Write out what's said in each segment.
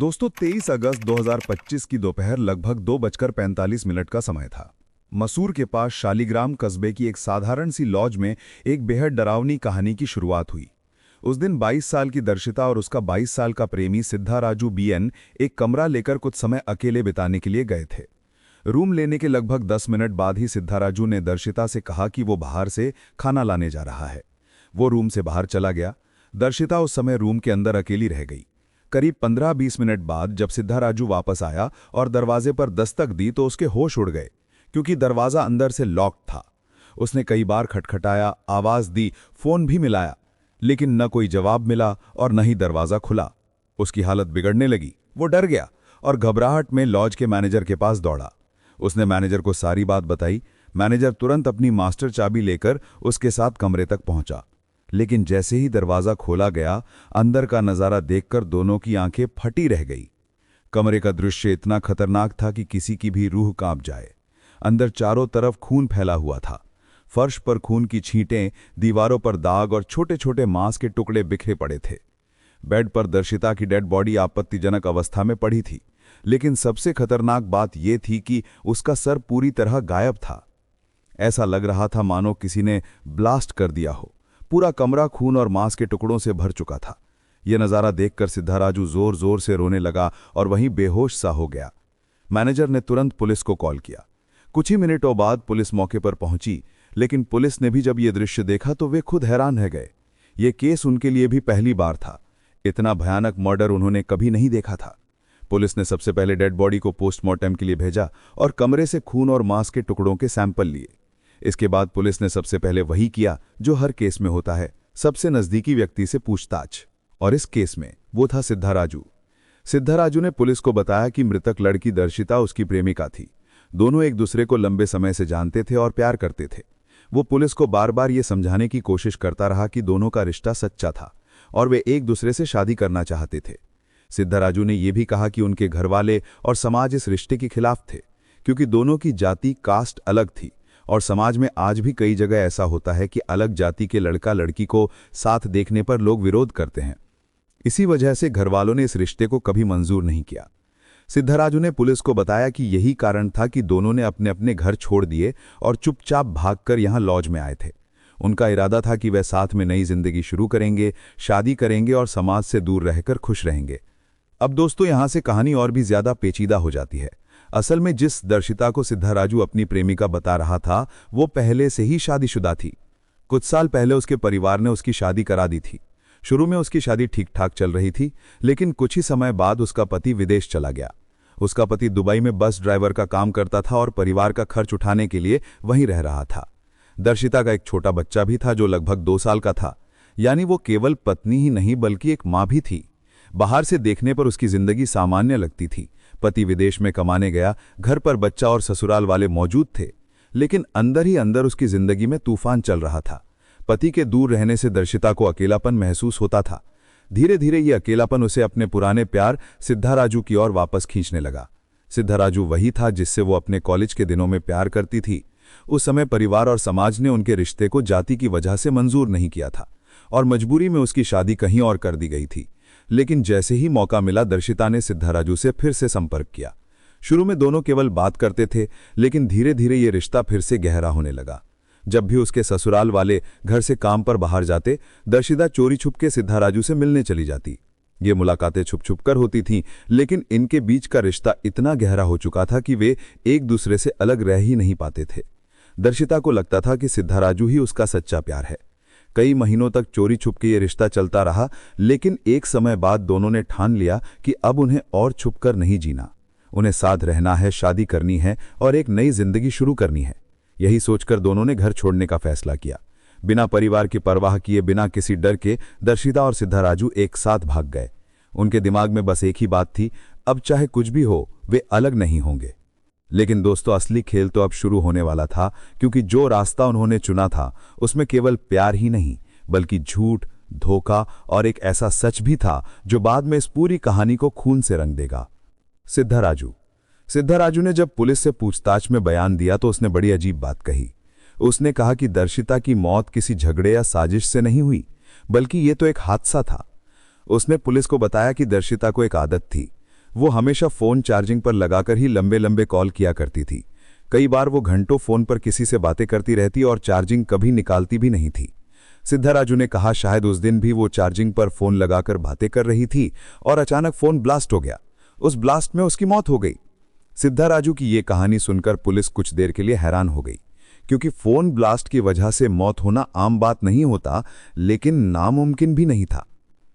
दोस्तों 23 अगस्त 2025 की दोपहर लगभग 2:45 का समय था। मसूर के पास शालीग्राम कस्बे की एक साधारण सी लॉज में एक बेहद डरावनी कहानी की शुरुआत हुई। उस दिन 22 साल की दर्शिता और उसका 22 साल का प्रेमी सिद्धा राजू बीएन एक कमरा लेकर कुछ समय अकेले बिताने के लिए गए थे। रूम लेने के लगभग 10 मिनट बाद ही सिद्धा राजू ने दर्शिता से कहा कि वो बाहर से खाना लाने जा रहा है। वो रूम से बाहर चला गया। दर्शिता उस समय रूम के अंदर अकेली रह गई। करीब 15-20 मिनट बाद जब सिद्धा राजू वापस आया और दरवाजे पर दस्तक दी तो उसके होश उड़ गए, क्योंकि दरवाजा अंदर से लॉक था। उसने कई बार खटखटाया, आवाज दी, फोन भी मिलाया, लेकिन न कोई जवाब मिला और न ही दरवाजा खुला। उसकी हालत बिगड़ने लगी। वो डर गया और घबराहट में लॉज के मैनेजर के पास दौड़ा। उसने मैनेजर को सारी बात बताई। मैनेजर तुरंत अपनी मास्टर चाबी लेकर उसके साथ कमरे तक पहुंचा। लेकिन जैसे ही दरवाजा खोला गया, अंदर का नजारा देखकर दोनों की आंखें फटी रह गई। कमरे का दृश्य इतना खतरनाक था कि किसी की भी रूह कांप जाए। अंदर चारों तरफ खून फैला हुआ था। फर्श पर खून की छींटें, दीवारों पर दाग और छोटे छोटे मांस के टुकड़े बिखरे पड़े थे। बेड पर दर्शिता की डेड बॉडी आपत्तिजनक अवस्था में पड़ी थी, लेकिन सबसे खतरनाक बात यह थी कि उसका सर पूरी तरह गायब था। ऐसा लग रहा था मानो किसी ने ब्लास्ट कर दिया हो। पूरा कमरा खून और मांस के टुकड़ों से भर चुका था। यह नज़ारा देखकर सिद्धा राजू जोर जोर से रोने लगा और वहीं बेहोश सा हो गया। मैनेजर ने तुरंत पुलिस को कॉल किया। कुछ ही मिनटों बाद पुलिस मौके पर पहुंची, लेकिन पुलिस ने भी जब यह दृश्य देखा तो वे खुद हैरान रह गए। ये केस उनके लिए भी पहली बार था। इतना भयानक मर्डर उन्होंने कभी नहीं देखा था। पुलिस ने सबसे पहले डेड बॉडी को पोस्टमार्टम के लिए भेजा और कमरे से खून और मांस के टुकड़ों के सैंपल लिए। इसके बाद पुलिस ने सबसे पहले वही किया जो हर केस में होता है, सबसे नजदीकी व्यक्ति से पूछताछ। और इस केस में वो था सिद्धा राजू। सिद्धा राजू ने पुलिस को बताया कि मृतक लड़की दर्शिता उसकी प्रेमिका थी। दोनों एक दूसरे को लंबे समय से जानते थे और प्यार करते थे। वो पुलिस को बार बार ये समझाने की कोशिश करता रहा कि दोनों का रिश्ता सच्चा था और वे एक दूसरे से शादी करना चाहते थे। सिद्धा राजू ने यह भी कहा कि उनके घरवाले और समाज इस रिश्ते के खिलाफ थे, क्योंकि दोनों की जाति कास्ट अलग थी और समाज में आज भी कई जगह ऐसा होता है कि अलग जाति के लड़का लड़की को साथ देखने पर लोग विरोध करते हैं। इसी वजह से घरवालों ने इस रिश्ते को कभी मंजूर नहीं किया। सिद्धा राजू ने पुलिस को बताया कि यही कारण था कि दोनों ने अपने अपने घर छोड़ दिए और चुपचाप भागकर यहां लॉज में आए थे। उनका इरादा था कि वह साथ में नई जिंदगी शुरू करेंगे, शादी करेंगे और समाज से दूर रहकर खुश रहेंगे। अब दोस्तों यहां से कहानी और भी ज्यादा पेचीदा हो जाती है। असल में जिस दर्शिता को सिद्धा राजू अपनी प्रेमिका बता रहा था, वो पहले से ही शादीशुदा थी। कुछ साल पहले उसके परिवार ने उसकी शादी करा दी थी। शुरू में उसकी शादी ठीक ठाक चल रही थी, लेकिन कुछ ही समय बाद उसका पति विदेश चला गया। उसका पति दुबई में बस ड्राइवर का काम करता था और परिवार का खर्च उठाने के लिए वहीं रह रहा था। दर्शिता का एक छोटा बच्चा भी था जो लगभग 2 साल का था। यानी वो केवल पत्नी ही नहीं बल्कि एक मां भी थी। बाहर से देखने पर उसकी जिंदगी सामान्य लगती थी। पति विदेश में कमाने गया, घर पर बच्चा और ससुराल वाले मौजूद थे, लेकिन अंदर ही अंदर उसकी जिंदगी में तूफान चल रहा था। पति के दूर रहने से दर्शिता को अकेलापन महसूस होता था। धीरे धीरे ये अकेलापन उसे अपने पुराने प्यार सिद्धा राजू की ओर वापस खींचने लगा। सिद्धा राजू वही था जिससे वो अपने कॉलेज के दिनों में प्यार करती थी। उस समय परिवार और समाज ने उनके रिश्ते को जाति की वजह से मंजूर नहीं किया था और मजबूरी में उसकी शादी कहीं और कर दी गई थी। लेकिन जैसे ही मौका मिला, दर्शिता ने सिद्धा राजू से फिर से संपर्क किया। शुरू में दोनों केवल बात करते थे, लेकिन धीरे धीरे ये रिश्ता फिर से गहरा होने लगा। जब भी उसके ससुराल वाले घर से काम पर बाहर जाते, दर्शिता चोरी छुप के सिद्धा राजू से मिलने चली जाती। ये मुलाकातें छुप छुप कर होती थीं, लेकिन इनके बीच का रिश्ता इतना गहरा हो चुका था कि वे एक दूसरे से अलग रह ही नहीं पाते थे। दर्शिता को लगता था कि सिद्धा राजू ही उसका सच्चा प्यार है। कई महीनों तक चोरी छुप के ये रिश्ता चलता रहा, लेकिन एक समय बाद दोनों ने ठान लिया कि अब उन्हें और छुपकर नहीं जीना। उन्हें साथ रहना है, शादी करनी है और एक नई जिंदगी शुरू करनी है। यही सोचकर दोनों ने घर छोड़ने का फैसला किया। बिना परिवार की परवाह किए, बिना किसी डर के दर्शिता और सिद्धा राजू एक साथ भाग गए। उनके दिमाग में बस एक ही बात थी, अब चाहे कुछ भी हो वे अलग नहीं होंगे। लेकिन दोस्तों असली खेल तो अब शुरू होने वाला था, क्योंकि जो रास्ता उन्होंने चुना था उसमें केवल प्यार ही नहीं बल्कि झूठ, धोखा और एक ऐसा सच भी था जो बाद में इस पूरी कहानी को खून से रंग देगा। सिद्धा राजू ने जब पुलिस से पूछताछ में बयान दिया तो उसने बड़ी अजीब बात कही। उसने कहा कि दर्शिता की मौत किसी झगड़े या साजिश से नहीं हुई, बल्कि ये तो एक हादसा था। उसने पुलिस को बताया कि दर्शिता को एक आदत थी, वो हमेशा फ़ोन चार्जिंग पर लगाकर ही लंबे लंबे कॉल किया करती थी। कई बार वो घंटों फ़ोन पर किसी से बातें करती रहती और चार्जिंग कभी निकालती भी नहीं थी। सिद्धाराजू ने कहा शायद उस दिन भी वो चार्जिंग पर फ़ोन लगाकर बातें कर रही थी और अचानक फ़ोन ब्लास्ट हो गया। उस ब्लास्ट में उसकी मौत हो गई। सिद्धाराजू की ये कहानी सुनकर पुलिस कुछ देर के लिए हैरान हो गई, क्योंकि फ़ोन ब्लास्ट की वजह से मौत होना आम बात नहीं होता, लेकिन नामुमकिन भी नहीं था।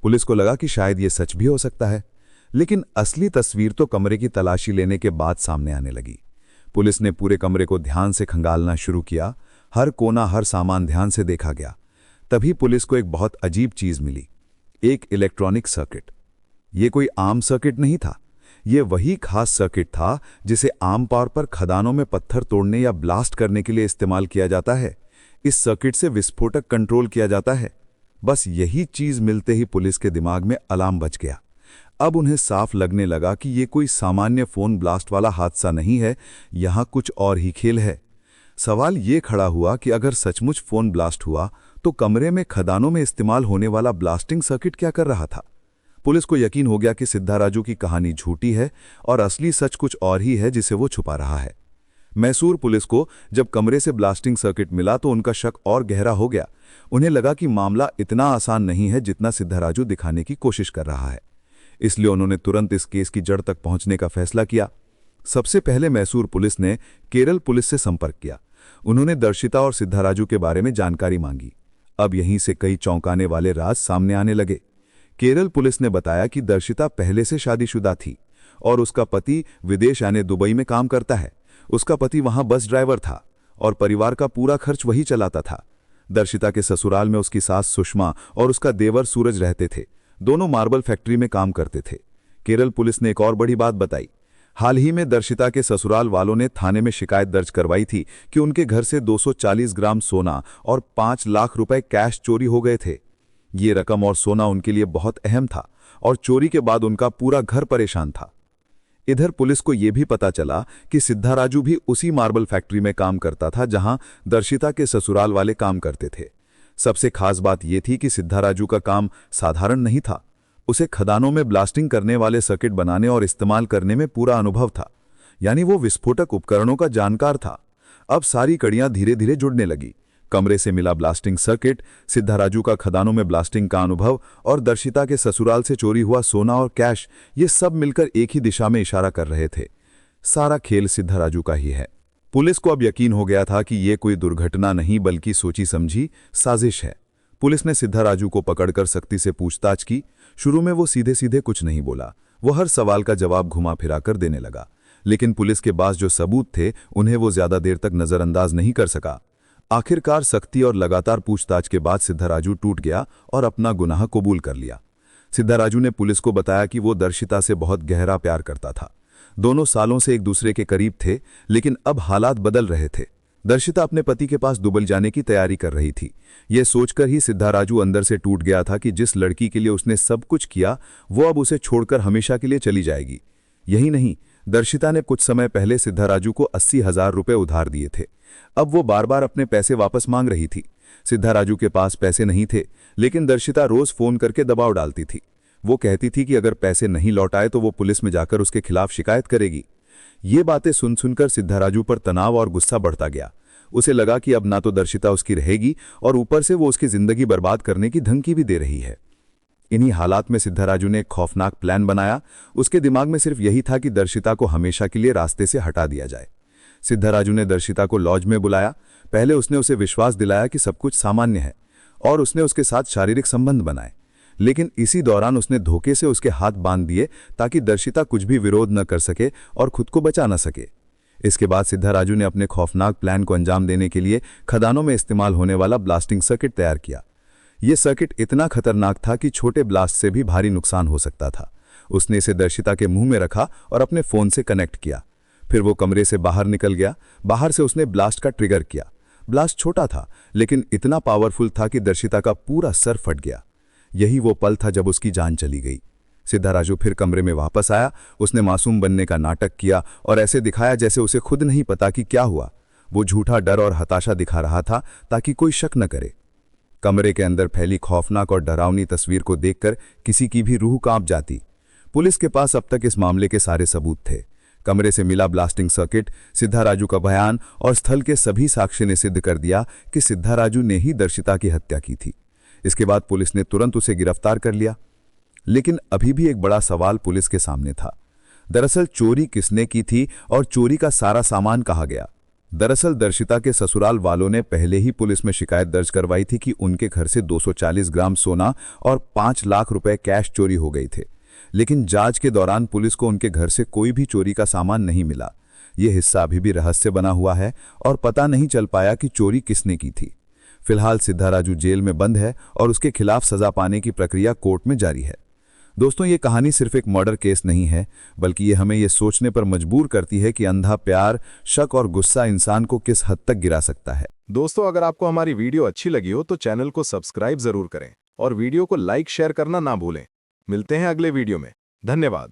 पुलिस को लगा कि शायद ये सच भी हो सकता है, लेकिन असली तस्वीर तो कमरे की तलाशी लेने के बाद सामने आने लगी। पुलिस ने पूरे कमरे को ध्यान से खंगालना शुरू किया। हर कोना, हर सामान ध्यान से देखा गया। तभी पुलिस को एक बहुत अजीब चीज मिली, एक इलेक्ट्रॉनिक सर्किट। ये कोई आम सर्किट नहीं था। ये वही खास सर्किट था जिसे आमतौर पर खदानों में पत्थर तोड़ने या ब्लास्ट करने के लिए इस्तेमाल किया जाता है। इस सर्किट से विस्फोटक कंट्रोल किया जाता है। बस यही चीज मिलते ही पुलिस के दिमाग में अलार्म बज गया। अब उन्हें साफ लगने लगा कि ये कोई सामान्य फोन ब्लास्ट वाला हादसा नहीं है, यहां कुछ और ही खेल है। सवाल ये खड़ा हुआ कि अगर सचमुच फोन ब्लास्ट हुआ तो कमरे में खदानों में इस्तेमाल होने वाला ब्लास्टिंग सर्किट क्या कर रहा था। पुलिस को यकीन हो गया कि सिद्धाराजू की कहानी झूठी है और असली सच कुछ और ही है जिसे वो छुपा रहा है। मैसूर पुलिस को जब कमरे से ब्लास्टिंग सर्किट मिला तो उनका शक और गहरा हो गया। उन्हें लगा कि मामला इतना आसान नहीं है जितना सिद्धाराजू दिखाने की कोशिश कर रहा है। इसलिए उन्होंने तुरंत इस केस की जड़ तक पहुंचने का फैसला किया। सबसे पहले मैसूर पुलिस ने केरल पुलिस से संपर्क किया। उन्होंने दर्शिता और सिद्धाराजू के बारे में जानकारी मांगी। अब यहीं से कई चौंकाने वाले राज सामने आने लगे। केरल पुलिस ने बताया कि दर्शिता पहले से शादीशुदा थी और उसका पति विदेश यानी दुबई में काम करता है। उसका पति वहां बस ड्राइवर था और परिवार का पूरा खर्च वही चलाता था। दर्शिता के ससुराल में उसकी सास सुषमा और उसका देवर सूरज रहते थे। दोनों मार्बल फैक्ट्री में काम करते थे। केरल पुलिस ने एक और बड़ी बात बताई। हाल ही में दर्शिता के ससुराल वालों ने थाने में शिकायत दर्ज करवाई थी कि उनके घर से 240 ग्राम सोना और 5 लाख रुपए कैश चोरी हो गए थे। ये रकम और सोना उनके लिए बहुत अहम था और चोरी के बाद उनका पूरा घर परेशान था। इधर पुलिस को यह भी पता चला कि सिद्धाराजू भी उसी मार्बल फैक्ट्री में काम करता था जहां दर्शिता के ससुराल वाले काम करते थे। सबसे खास बात यह थी कि सिद्धाराजू का काम साधारण नहीं था। उसे खदानों में ब्लास्टिंग करने वाले सर्किट बनाने और इस्तेमाल करने में पूरा अनुभव था, यानी वो विस्फोटक उपकरणों का जानकार था। अब सारी कड़ियां धीरे धीरे जुड़ने लगी। कमरे से मिला ब्लास्टिंग सर्किट, सिद्धाराजू का खदानों में ब्लास्टिंग का अनुभव और दर्शिता के ससुराल से चोरी हुआ सोना और कैश, ये सब मिलकर एक ही दिशा में इशारा कर रहे थे। सारा खेल सिद्धाराजू का ही है। पुलिस को अब यकीन हो गया था कि ये कोई दुर्घटना नहीं बल्कि सोची समझी साजिश है। पुलिस ने सिद्धाराजू को पकड़कर सख्ती से पूछताछ की। शुरू में वो सीधे सीधे कुछ नहीं बोला। वो हर सवाल का जवाब घुमा फिरा कर देने लगा, लेकिन पुलिस के पास जो सबूत थे उन्हें वो ज्यादा देर तक नजरअंदाज नहीं कर सका। आखिरकार सख्ती और लगातार पूछताछ के बाद सिद्धाराजू टूट गया और अपना गुनाह कबूल कर लिया। सिद्धाराजू ने पुलिस को बताया कि वो दर्शिता से बहुत गहरा प्यार करता था। दोनों सालों से एक दूसरे के करीब थे, लेकिन अब हालात बदल रहे थे। दर्शिता अपने पति के पास दुबई जाने की तैयारी कर रही थी। यह सोचकर ही सिद्धाराजू अंदर से टूट गया था कि जिस लड़की के लिए उसने सब कुछ किया वो अब उसे छोड़कर हमेशा के लिए चली जाएगी। यही नहीं, दर्शिता ने कुछ समय पहले सिद्धाराजू को 80,000 रुपए उधार दिए थे। अब वो बार बार अपने पैसे वापस मांग रही थी। सिद्धाराजू के पास पैसे नहीं थे, लेकिन दर्शिता रोज फोन करके दबाव डालती थी। वो कहती थी कि अगर पैसे नहीं लौटाए तो वो पुलिस में जाकर उसके खिलाफ शिकायत करेगी। ये बातें सुन सुनकर सिद्धाराजू पर तनाव और गुस्सा बढ़ता गया। उसे लगा कि अब ना तो दर्शिता उसकी रहेगी और ऊपर से वो उसकी जिंदगी बर्बाद करने की धमकी भी दे रही है। इन्हीं हालात में सिद्धाराजू ने एक खौफनाक प्लान बनाया। उसके दिमाग में सिर्फ यही था कि दर्शिता को हमेशा के लिए रास्ते से हटा दिया जाए। सिद्धाराजू ने दर्शिता को लॉज में बुलाया। पहले उसने उसे विश्वास दिलाया कि सब कुछ सामान्य है और उसने उसके साथ शारीरिक संबंध बनाए, लेकिन इसी दौरान उसने धोखे से उसके हाथ बांध दिए ताकि दर्शिता कुछ भी विरोध न कर सके और खुद को बचा न सके। इसके बाद सिद्धाराजू ने अपने खौफनाक प्लान को अंजाम देने के लिए खदानों में इस्तेमाल होने वाला ब्लास्टिंग सर्किट तैयार किया। यह सर्किट इतना खतरनाक था कि छोटे ब्लास्ट से भी भारी नुकसान हो सकता था। उसने इसे दर्शिता के मुंह में रखा और अपने फोन से कनेक्ट किया। फिर वो कमरे से बाहर निकल गया। बाहर से उसने ब्लास्ट का ट्रिगर किया। ब्लास्ट छोटा था, लेकिन इतना पावरफुल था कि दर्शिता का पूरा सर फट गया। यही वो पल था जब उसकी जान चली गई। सिद्धाराजू फिर कमरे में वापस आया। उसने मासूम बनने का नाटक किया और ऐसे दिखाया जैसे उसे खुद नहीं पता कि क्या हुआ। वो झूठा डर और हताशा दिखा रहा था ताकि कोई शक न करे। कमरे के अंदर फैली खौफनाक और डरावनी तस्वीर को देखकर किसी की भी रूह कांप जाती। पुलिस के पास अब तक इस मामले के सारे सबूत थे। कमरे से मिला ब्लास्टिंग सर्किट, सिद्धाराजू का बयान और स्थल के सभी साक्ष्य ने सिद्ध कर दिया कि सिद्धाराजू ने ही दर्शिता की हत्या की थी। इसके बाद पुलिस ने तुरंत उसे गिरफ्तार कर लिया। लेकिन अभी भी एक बड़ा सवाल पुलिस के सामने था। दरअसल चोरी किसने की थी और चोरी का सारा सामान कहाँ गया? दरअसल दर्शिता के ससुराल वालों ने पहले ही पुलिस में शिकायत दर्ज करवाई थी कि उनके घर से 240 ग्राम सोना और 5 लाख रुपए कैश चोरी हो गए थे। लेकिन जांच के दौरान पुलिस को उनके घर से कोई भी चोरी का सामान नहीं मिला। ये हिस्सा अभी भी रहस्य बना हुआ है और पता नहीं चल पाया कि चोरी किसने की थी। फिलहाल सिद्धाराजू जेल में बंद है और उसके खिलाफ सजा पाने की प्रक्रिया कोर्ट में जारी है। दोस्तों, ये कहानी सिर्फ एक मर्डर केस नहीं है, बल्कि ये हमें ये सोचने पर मजबूर करती है कि अंधा प्यार, शक और गुस्सा इंसान को किस हद तक गिरा सकता है। दोस्तों, अगर आपको हमारी वीडियो अच्छी लगी हो तो चैनल को सब्सक्राइब जरूर करें और वीडियो को लाइक शेयर करना ना भूलें। मिलते हैं अगले वीडियो में। धन्यवाद।